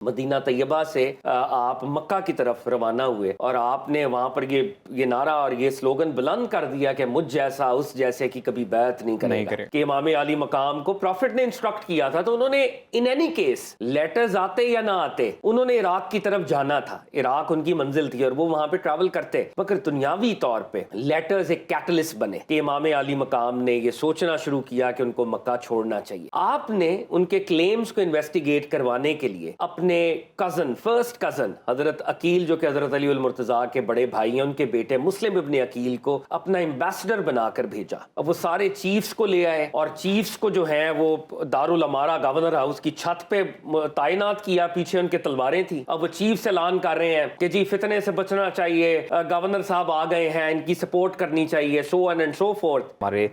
مدینہ طیبہ سے آپ مکہ کی طرف روانہ ہوئے اور آپ نے وہاں پر یہ نعرہ اور یہ سلوگن بلند کر دیا کہ مجھ جیسا اس جیسے کی کبھی بیعت نہیں کرے گا کہ امام علی مقام کو پروفٹ نے انسٹرکٹ کیا تھا. تو انہوں نے ان اینی کیس لیٹرز آتے یا نہ آتے انہوں نے عراق کی طرف جانا تھا. عراق ان کی منزل تھی اور وہ وہاں پہ ٹریول کرتے, مگر دنیاوی طور پہ لیٹرز ایک کیٹلسٹ بنے کہ امام علی مقام نے یہ سوچنا شروع کیا کہ ان کو مکہ چھوڑنا چاہیے. آپ نے ان کے کلیمز کو انویسٹیگیٹ کروانے کے لیے اپنے کزن, فرسٹ کزن حضرت عقیل جو کہ حضرت علی المرتضیٰ کے بڑے بھائی ہیں, ان کے بیٹے مسلم ابن عقیل کو اپنا ایمبیسڈر بنا کر بھیجا. اب وہ سارے چیفز کو لے آئے اور چیفز کو جو ہیں وہ دارالامارہ گورنر ہاؤس کی چھت پہ تعینات کیا, پیچھے ان کے تلواریں تھیں. اب وہ چیفز اعلان کر رہے ہیں کہ جی فتنے سے بچنا چاہیے, گورنر صاحب آ گئے ہیں, ان کی سپورٹ کرنی چاہیے, سو آن اینڈ سو فورتھ. ہمارے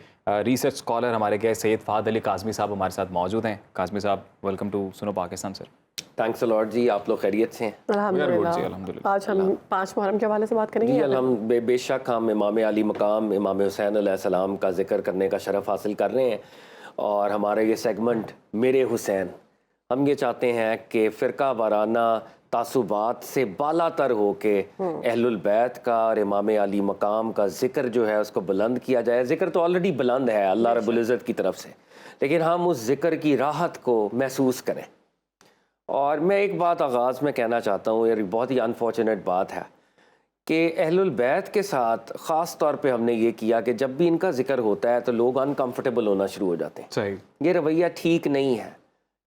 ریسرچ اسکالر ہمارے گئے سید فہد علی کاظمی صاحب ہمارے ساتھ موجود ہیں. کاظمی صاحب ویلکم ٹو سنو پاکستان. سر تھینکس الاٹ جی, آپ لوگ خیریت سے ہیں؟ الحمدللہ. آج ہم 5 محرم کے حوالے سے بات کریں گے. جی بے شک ہم امام علی مقام امام حسین علیہ السلام کا ذکر کرنے کا شرف حاصل کر رہے ہیں, اور ہمارا یہ سیگمنٹ میرے حسین, ہم یہ چاہتے ہیں کہ فرقہ وارانہ تعصبات سے بالا تر ہو کے اہل البیت کا اور امام علی مقام کا ذکر جو ہے اس کو بلند کیا جائے. ذکر تو آلریڈی بلند ہے اللہ رب العزت کی طرف سے, لیکن ہم اس ذکر کی راحت کو محسوس کریں. اور میں ایک بات آغاز میں کہنا چاہتا ہوں, یہ بہت ہی انفارچونیٹ بات ہے کہ اہل البیت کے ساتھ خاص طور پہ ہم نے یہ کیا کہ جب بھی ان کا ذکر ہوتا ہے تو لوگ انکمفرٹیبل ہونا شروع ہو جاتے ہیں. صحیح. یہ رویہ ٹھیک نہیں ہے,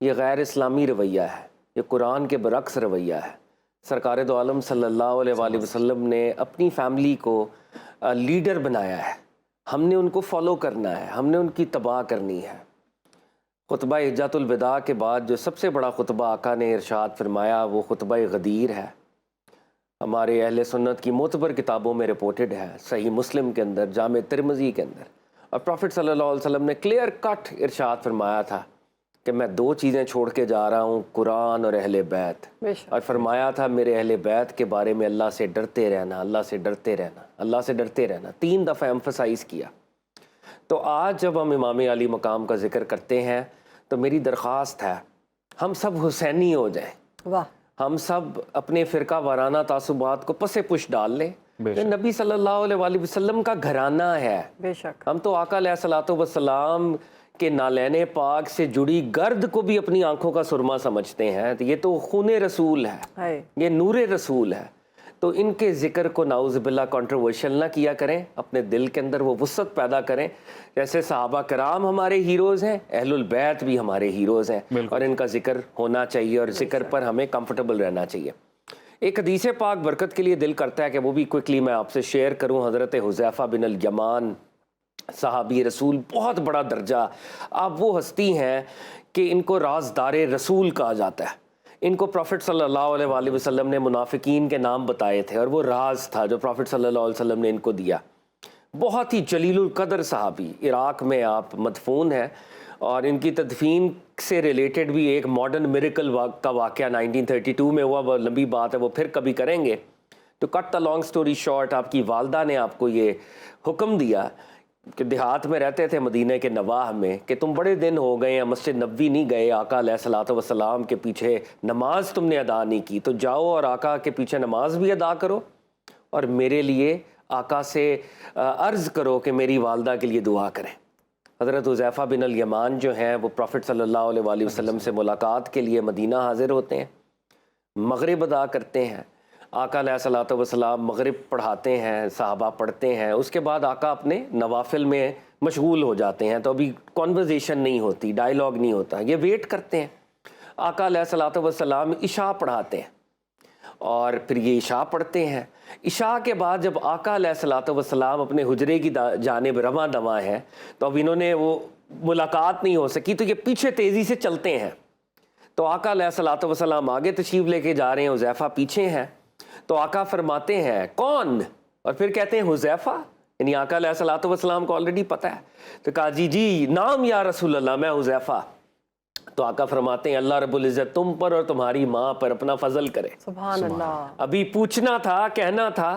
یہ غیر اسلامی رویہ ہے, یہ قرآن کے برعکس رویہ ہے. سرکار دو عالم صلی اللہ علیہ وآلہ وسلم نے اپنی فیملی کو لیڈر بنایا ہے, ہم نے ان کو فالو کرنا ہے, ہم نے ان کی تباہ کرنی ہے. خطبہ حجۃ الوداع کے بعد جو سب سے بڑا خطبہ آقا نے ارشاد فرمایا وہ خطبہ غدیر ہے. ہمارے اہل سنت کی معتبر کتابوں میں رپورٹڈ ہے, صحیح مسلم کے اندر, جامع ترمذی کے اندر, اور پروفٹ صلی اللہ علیہ وسلم نے کلیئر کٹ ارشاد فرمایا تھا کہ میں 2 چیزیں چھوڑ کے جا رہا ہوں, قرآن اور اہل بیت. اور فرمایا تھا میرے اہل بیت کے بارے میں اللہ سے ڈرتے رہنا, اللہ سے ڈرتے رہنا, اللہ سے ڈرتے رہنا, 3 دفعہ ایمفسائز کیا. تو آج جب ہم امام علی مقام کا ذکر کرتے ہیں تو میری درخواست ہے ہم سب حسینی ہو جائیں. واہ. ہم سب اپنے فرقہ وارانہ تعصبات کو پس پش ڈال لیں. یہ نبی صلی اللہ علیہ وآلہ وسلم کا گھرانہ ہے. بے شک. ہم تو آقا علیہ الصلوۃ والسلام کے نالین پاک سے جڑی گرد کو بھی اپنی آنکھوں کا سرما سمجھتے ہیں. یہ تو خون رسول ہے, یہ نور رسول ہے. تو ان کے ذکر کو نعوذ باللہ کنٹروورشل نہ کیا کریں, اپنے دل کے اندر وہ وسعت پیدا کریں. جیسے صحابہ کرام ہمارے ہیروز ہیں, اہل البیت بھی ہمارے ہیروز ہیں, اور ان کا ذکر ہونا چاہیے اور ذکر پر ہمیں کمفرٹیبل رہنا چاہیے. ایک حدیث پاک برکت کے لیے دل کرتا ہے کہ وہ بھی کوئکلی میں آپ سے شیئر کروں. حضرت حذیفہ بن الیمان صحابی رسول, بہت بڑا درجہ. آپ وہ ہستی ہیں کہ ان کو رازدار رسول کہا جاتا ہے. ان کو پروفٹ صلی اللہ علیہ وآلہ وسلم نے منافقین کے نام بتائے تھے, اور وہ راز تھا جو پروفٹ صلی اللہ علیہ وسلم نے ان کو دیا. بہت ہی جلیل القدر صحابی, عراق میں آپ مدفون ہیں, اور ان کی تدفین سے ریلیٹڈ بھی ایک ماڈرن میریکل کا واقعہ 1932 میں ہوا. وہ لمبی بات ہے, وہ پھر کبھی کریں گے. تو کٹ دا لانگ سٹوری شارٹ, آپ کی والدہ نے آپ کو یہ حکم دیا کہ دیہات میں رہتے تھے مدینہ کے نواح میں, کہ تم بڑے دن ہو گئے ہیں مسجد نبوی نہیں گئے, آقا علیہ الصلوۃ والسلام کے پیچھے نماز تم نے ادا نہیں کی, تو جاؤ اور آقا کے پیچھے نماز بھی ادا کرو, اور میرے لیے آقا سے عرض کرو کہ میری والدہ کے لیے دعا کریں. حضرت حذیفہ بن الیمان جو ہیں وہ پروفٹ صلی اللہ علیہ وآلہ وسلم سے ملاقات کے لیے مدینہ حاضر ہوتے ہیں, مغرب ادا کرتے ہیں. آقا علیہ الصلوۃ والسلام مغرب پڑھاتے ہیں, صحابہ پڑھتے ہیں, اس کے بعد آقا اپنے نوافل میں مشغول ہو جاتے ہیں. تو ابھی کانورزیشن نہیں ہوتی, ڈائیلاگ نہیں ہوتا, یہ ویٹ کرتے ہیں. آقا علیہ الصلوۃ والسلام عشاء پڑھاتے ہیں, اور پھر یہ عشاء پڑھتے ہیں. عشاء کے بعد جب آقا علیہ الصلوۃ والسلام اپنے حجرے کی جانب رواں دواں ہیں, تو اب انہوں نے وہ ملاقات نہیں ہو سکی, تو یہ پیچھے تیزی سے چلتے ہیں. تو آقا علیہ الصلوۃ والسلام آگے تشریف لے کے جا رہے ہیں, حذیفہ پیچھے ہیں. تو آقا فرماتے ہیں کون, اور پھر کہتے ہیں حذیفہ, یعنی آقا علیہ الصلوۃ والسلام کو آلریڈی پتہ ہے. تو کہا جی نام یا رسول اللہ, میں حذیفہ. تو آقا فرماتے ہیں اللہ رب العزت تم پر اور تمہاری ماں پر اپنا فضل کرے. سبحان اللہ. ابھی پوچھنا تھا, کہنا تھا,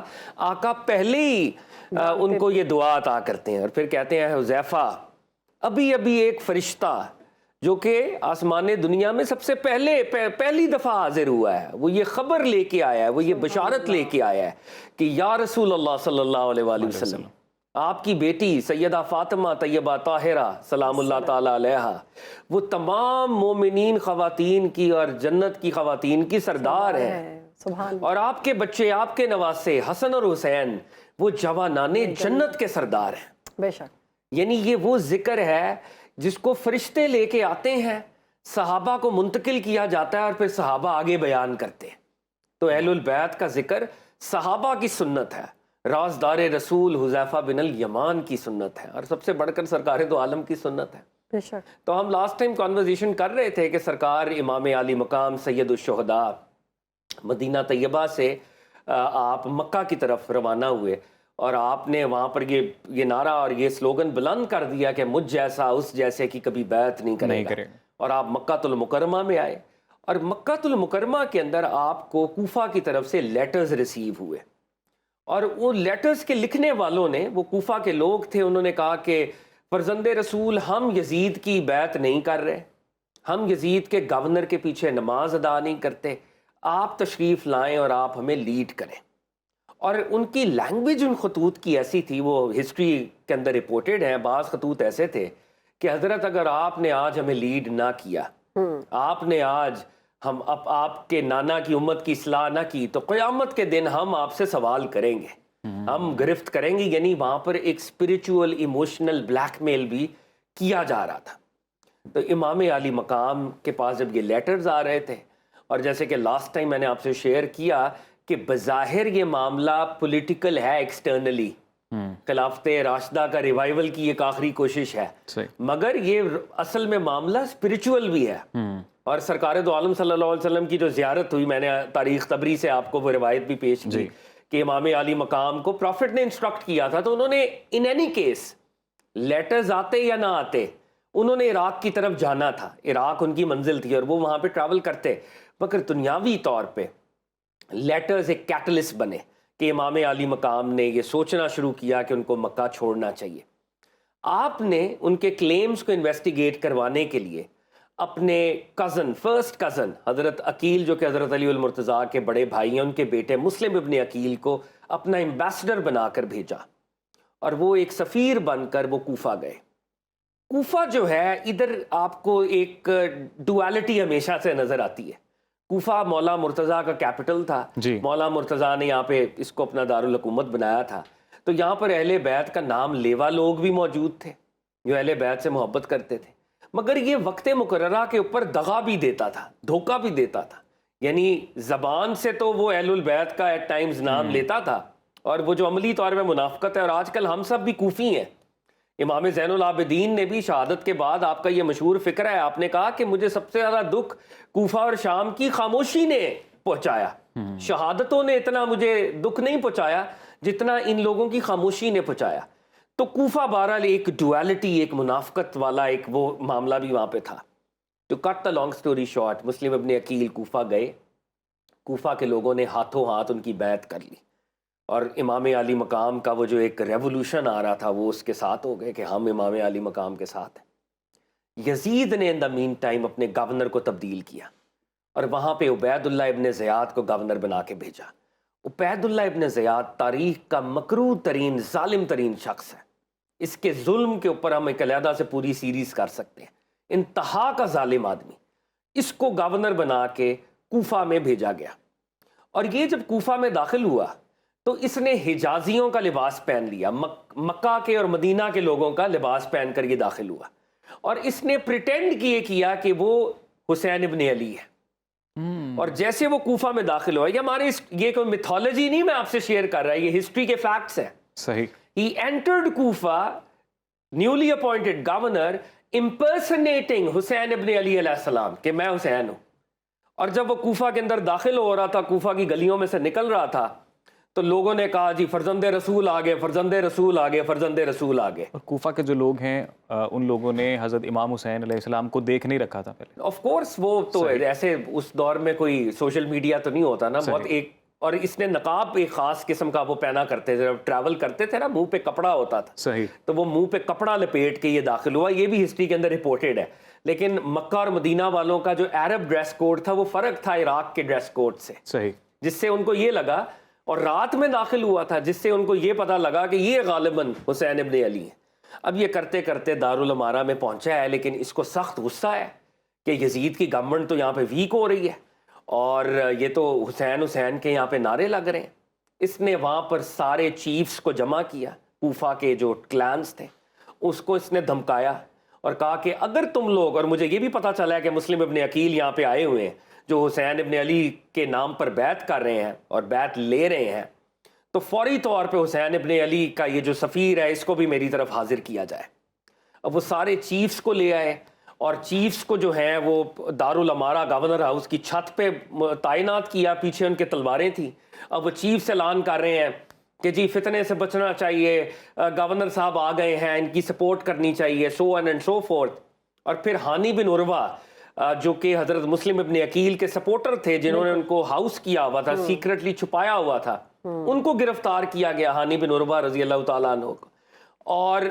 آقا پہلے ہی ان کو یہ دعا عطا کرتے ہیں, اور پھر کہتے ہیں حذیفہ ابھی ایک فرشتہ جو کہ آسمان دنیا میں سب سے پہلی دفعہ حاضر ہوا ہے، وہ یہ خبر لے کے آیا ہے، وہ یہ بشارت لے کے آیا ہے کہ یا رسول اللہ صلی اللہ علیہ وآلہ وسلم، آپ کی بیٹی سیدہ فاطمہ طیبہ طاہرہ سلام اللہ تعالی علیہا وہ تمام مومنین خواتین کی اور جنت کی خواتین کی سردار ہیں، اور آپ کے بچے، آپ کے نواسے حسن اور حسین وہ جوانان جنت کے سردار ہیں۔ بے شک، یعنی یہ وہ ذکر ہے جس کو فرشتے لے کے آتے ہیں، صحابہ کو منتقل کیا جاتا ہے اور پھر صحابہ آگے بیان کرتے ہیں۔ تو اہل البیت کا ذکر صحابہ کی سنت ہے، رازدار رسول حذیفہ بن الیمان کی سنت ہے، اور سب سے بڑھ کر سرکار دو عالم کی سنت ہے۔ بے شک۔ تو ہم لاسٹ ٹائم کانورزیشن کر رہے تھے کہ سرکار امام عالی مقام سید الشہداء مدینہ طیبہ سے آپ مکہ کی طرف روانہ ہوئے، اور آپ نے وہاں پر یہ نعرہ اور یہ سلوگن بلند کر دیا کہ مجھ جیسا اس جیسے کی کبھی بیعت نہیں کرے گا، اور آپ مکہ المکرمہ میں آئے، اور مکہ المکرمہ کے اندر آپ کو کوفہ کی طرف سے لیٹرز ریسیو ہوئے، اور وہ لیٹرز کے لکھنے والوں نے، وہ کوفہ کے لوگ تھے، انہوں نے کہا کہ فرزند رسول ہم یزید کی بیعت نہیں کر رہے، ہم یزید کے گورنر کے پیچھے نماز ادا نہیں کرتے، آپ تشریف لائیں اور آپ ہمیں لیڈ کریں۔ اور ان کی لینگویج ان خطوط کی ایسی تھی، وہ ہسٹری کے اندر رپورٹڈ ہیں، بعض خطوط ایسے تھے کہ حضرت اگر آپ نے آج ہمیں لیڈ نہ کیا، آپ نے آج ہم آپ کے نانا کی امت کی اصلاح نہ کی، تو قیامت کے دن ہم آپ سے سوال کریں گے، ہم گرفت کریں گے۔ یعنی وہاں پر ایک اسپریچول ایموشنل بلیک میل بھی کیا جا رہا تھا۔ تو امام عالی مقام کے پاس جب یہ لیٹرز آ رہے تھے، اور جیسے کہ لاسٹ ٹائم میں نے آپ سے شیئر کیا کہ بظاہر یہ معاملہ پولیٹیکل ہے، ایکسٹرنلی خلافت راشدہ کا ریوائیول کی ایک آخری کوشش ہے، مگر یہ اصل میں معاملہ اسپریچول بھی ہے۔ اور سرکار دو عالم صلی اللہ علیہ وسلم کی جو زیارت ہوئی، میں نے تاریخ طبری سے آپ کو وہ روایت بھی پیش کی کہ امام عالی مقام کو پروفٹ نے انسٹرکٹ کیا تھا، تو انہوں نے ان اینی کیس لیٹرز آتے یا نہ آتے انہوں نے عراق کی طرف جانا تھا، عراق ان کی منزل تھی اور وہ وہاں پہ ٹریول کرتے، مگر دنیاوی طور پہ لیٹرز ایک کیٹلسٹ بنے کہ امام عالی مقام نے یہ سوچنا شروع کیا کہ ان کو مکہ چھوڑنا چاہیے۔ آپ نے ان کے کلیمز کو انویسٹیگیٹ کروانے کے لیے اپنے فرسٹ کزن حضرت عقیل، جو کہ حضرت علی المرتضیٰ کے بڑے بھائی ہیں، ان کے بیٹے مسلم ابن عقیل کو اپنا ایمبیسڈر بنا کر بھیجا، اور وہ ایک سفیر بن کر وہ کوفہ گئے۔ کوفہ جو ہے، ادھر آپ کو ایک ڈوالٹی ہمیشہ سے نظر آتی ہے۔ کوفہ مولا مرتضیٰ کا کیپٹل تھا، مولا مرتضیٰ نے یہاں پہ اس کو اپنا دارالحکومت بنایا تھا، تو یہاں پر اہل بیت کا نام لیوا لوگ بھی موجود تھے جو اہل بیت سے محبت کرتے تھے، مگر یہ وقت مقررہ کے اوپر دغا بھی دیتا تھا، دھوکہ بھی دیتا تھا۔ یعنی زبان سے تو وہ اہل البیت کا ایٹ ٹائمز نام لیتا تھا، اور وہ جو عملی طور پہ منافقت ہے، اور آج کل ہم سب بھی کوفی ہیں۔ امام زین العابدین نے بھی شہادت کے بعد، آپ کا یہ مشہور فکر ہے، آپ نے کہا کہ مجھے سب سے زیادہ دکھ کوفہ اور شام کی خاموشی نے پہنچایا، شہادتوں نے اتنا مجھے دکھ نہیں پہنچایا جتنا ان لوگوں کی خاموشی نے پہنچایا۔ تو کوفہ بہرحال ایک ڈوالٹی، ایک منافقت والا ایک وہ معاملہ بھی وہاں پہ تھا۔ تو کٹ دا لانگ سٹوری شارٹ، مسلم ابن عقیل کوفہ گئے، کوفہ کے لوگوں نے ہاتھوں ہاتھ ان کی بیعت کر لی، اور امام عالی مقام کا وہ جو ایک ریولوشن آ رہا تھا وہ اس کے ساتھ ہو گئے کہ ہم امام عالی مقام کے ساتھ ہیں۔ یزید نے ان دا مین ٹائم اپنے گورنر کو تبدیل کیا، اور وہاں پہ عبید اللہ ابن زیاد کو گورنر بنا کے بھیجا۔ عبید اللہ ابن زیاد تاریخ کا مکروہ ترین، ظالم ترین شخص ہے، اس کے ظلم کے اوپر ہم ایک علیحدہ سے پوری سیریز کر سکتے ہیں۔ انتہا کا ظالم آدمی، اس کو گورنر بنا کے کوفہ میں بھیجا گیا، اور یہ جب کوفہ میں داخل ہوا تو اس نے حجازیوں کا لباس پہن لیا، مکہ کے اور مدینہ کے لوگوں کا لباس پہن کر یہ داخل ہوا، اور اس نے پریٹینڈ کیا کہ وہ حسین ابن علی ہے۔ اور جیسے وہ کوفہ میں داخل ہوا، یہ ہماری یہ کوئی میتھولوجی نہیں میں آپ سے شیئر کر رہا، یہ ہسٹری کے فیکٹس ہیں۔ صحیح۔ He entered Kufa, newly appointed governor, impersonating حسین ابن علی علیہ السلام کہ میں حسین ہوں، اور جب وہ کوفہ کے اندر داخل ہو رہا تھا، کوفہ کی گلیوں میں سے نکل رہا تھا، تو لوگوں نے کہا جی فرزند رسول آگے، فرزند رسول آگے، فرزند رسول آگے۔ اور کوفہ کے جو لوگ ہیں ان لوگوں نے حضرت امام حسین علیہ السلام کو دیکھ نہیں رکھا تھا پہلے۔ آف کورس، وہ تو ایسے اس دور میں کوئی سوشل میڈیا تو نہیں ہوتا نا، بہت ایک، اور اس نے نقاب ایک خاص قسم کا وہ پہنا کرتے تھے، جب ٹریول کرتے تھے نا منہ پہ کپڑا ہوتا تھا، صحیح، تو وہ منہ پہ کپڑا لپیٹ کے یہ داخل ہوا، یہ بھی ہسٹری کے اندر رپورٹڈ ہے۔ لیکن مکہ اور مدینہ والوں کا جو عرب ڈریس کوڈ تھا وہ فرق تھا عراق کے ڈریس کوڈ سے، صحیح، جس سے ان کو یہ لگا، اور رات میں داخل ہوا تھا جس سے ان کو یہ پتا لگا کہ یہ غالباً حسین ابن علی ہیں۔ اب یہ کرتے کرتے دارالامارہ میں پہنچا ہے، لیکن اس کو سخت غصہ ہے کہ یزید کی گورنمنٹ تو یہاں پہ ویک ہو رہی ہے اور یہ تو حسین کے یہاں پہ نعرے لگ رہے ہیں۔ اس نے وہاں پر سارے چیفز کو جمع کیا، کوفہ کے جو کلانز تھے اس کو اس نے دھمکایا اور کہا کہ اگر تم لوگ، اور مجھے یہ بھی پتا چلا ہے کہ مسلم ابن عقیل یہاں پہ آئے ہوئے ہیں جو حسین ابن علی کے نام پر بیعت کر رہے ہیں اور بیعت لے رہے ہیں، تو فوری طور پہ حسین ابن علی کا یہ جو سفیر ہے اس کو بھی میری طرف حاضر کیا جائے۔ اب وہ سارے چیفز کو لے آئے اور چیفز کو جو ہیں وہ دارالامارہ گورنر ہاؤس کی چھت پہ تعینات کیا، پیچھے ان کے تلواریں تھیں۔ اب وہ چیفز اعلان کر رہے ہیں کہ جی فتنے سے بچنا چاہیے، گورنر صاحب آ گئے ہیں، ان کی سپورٹ کرنی چاہیے، سو آن اینڈ سو فورتھ۔ اور پھر ہانی بن عروہ جو کہ حضرت مسلم ابن عقیل کے سپورٹر تھے، جنہوں نے ان کو ہاؤس کیا ہوا تھا، سیکرٹلی چھپایا ہوا تھا، ان کو گرفتار کیا گیا، ہانی بن عروہ رضی اللہ تعالیٰ عنہ کو۔ اور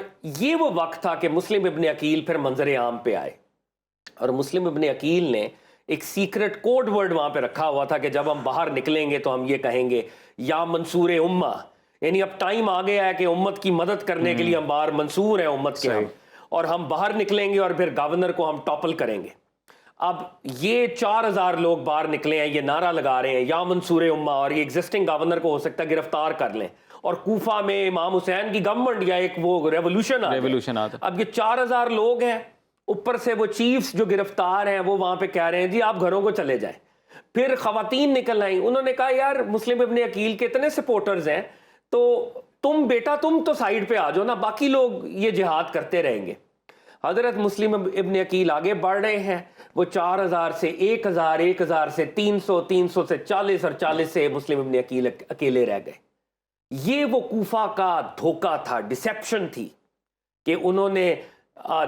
یہ وہ وقت تھا کہ مسلم ابن عقیل پھر منظر عام پہ آئے، اور مسلم ابن عقیل نے ایک سیکرٹ کوڈ ورڈ وہاں پہ رکھا ہوا تھا کہ جب ہم باہر نکلیں گے تو ہم یہ کہیں گے یا منصور امہ، یعنی اب ٹائم آ گیا ہے کہ امت کی مدد کرنے کے لیے ہم باہر منصور ہیں امت کے ہم، اور ہم باہر نکلیں گے اور پھر گورنر کو ہم ٹاپل کریں گے۔ اب یہ 4000 لوگ باہر نکلے ہیں، یہ نعرہ لگا رہے ہیں یا منصور امہ، اور یہ ایگزسٹنگ گورنر کو ہو سکتا ہے گرفتار کر لیں، اور کوفہ میں امام حسین کی گورنمنٹ یا ایک وہ ریولوشن آتا۔ اب یہ 4000 لوگ ہیں، اوپر سے وہ چیفز جو گرفتار ہیں وہ وہاں پہ کہہ رہے ہیں جی آپ گھروں کو چلے جائیں۔ پھر خواتین نکل آئیں، انہوں نے کہا یار مسلم ابن عقیل کے اتنے سپورٹرز ہیں تو تم تو سائیڈ پہ آ جاؤ نا، باقی لوگ یہ جہاد کرتے رہیں گے۔ حضرت مسلم ابن عقیل آگے بڑھ رہے ہیں، وہ 4000 سے 1000، 1000 سے 300، 300 سے 40 اور 40 سے مسلم ابن عقیل اکیلے رہ گئے۔ یہ وہ کوفہ کا دھوکہ تھا، ڈسیپشن تھی کہ انہوں نے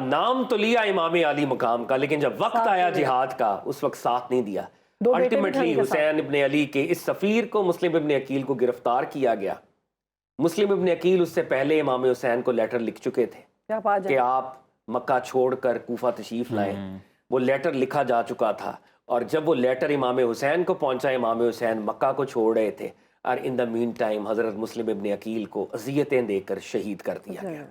نام تو لیا امام علی مقام کا، لیکن جب وقت آیا جہاد کا اس وقت ساتھ نہیں دیا۔ الٹیمیٹلی حسین ابن علی کے اس سفیر کو مسلم ابن عقیل کو گرفتار کیا گیا۔ مسلم ابن عقیل اس سے پہلے امام حسین کو لیٹر لکھ چکے تھے کہ آپ مکہ چھوڑ کر کوفہ تشریف لائیں، وہ لیٹر لکھا جا چکا تھا، اور جب وہ لیٹر امام حسین کو پہنچا امام حسین مکہ کو چھوڑ رہے تھے، اور ان دا مین ٹائم حضرت مسلم ابن عقیل کو اذیتیں دے کر شہید کر دیا گیا۔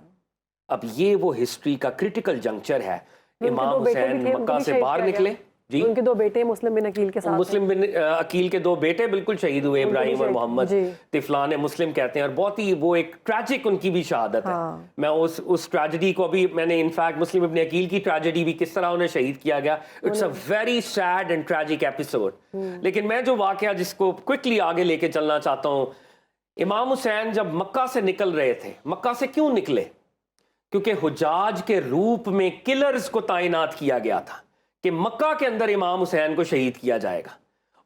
اب یہ وہ ہسٹری کا کرٹیکل جنکچر ہے۔ امام حسین مکہ سے باہر نکلے، جی ان کے 2 بیٹے مسلم بن عقیل کے ساتھ، مسلم بن عقیل کے 2 بیٹے بالکل شہید ہوئے، ابراہیم اور محمد، طفلان مسلم کہتے ہیں، اور بہت ہی وہ ایک ٹریجک ان کی بھی شہادت ہے۔ میں اس ٹریجڈی کو بھی میں نے انفیکٹ مسلم ابن عقیل کی ٹریجڈی بھی کس طرح انہیں شہید کیا گیا، it's a very sad and tragic episode. لیکن میں جو واقعہ جس کو کوئکلی آگے لے کے چلنا چاہتا ہوں، امام حسین جب مکہ سے نکل رہے تھے، مکہ سے کیوں نکلے؟ کیونکہ حجاج کے روپ میں کلرز کو تعینات کیا گیا تھا کہ مکہ کے اندر امام حسین کو شہید کیا جائے گا،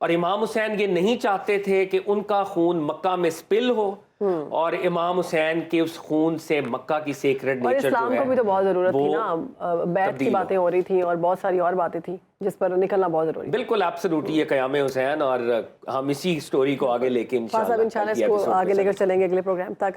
اور امام حسین یہ نہیں چاہتے تھے کہ ان کا خون مکہ میں سپل ہو، اور امام حسین کے اس خون سے مکہ کی سیکرٹ نیچر جو ہے، اسلام کو بھی تو بہت ضرورت تھی نا، بیعت کی باتیں ہو رہی تھیں اور بہت ساری اور باتیں تھیں جس پر نکلنا بہت ضروری ہے۔ بالکل ایبسولوٹلی، یہ قیام حسین، اور ہم اسی سٹوری کو آگے لے کے انشاءاللہ اس کو آگے لے کر چلیں گے اگلے پروگرام تک۔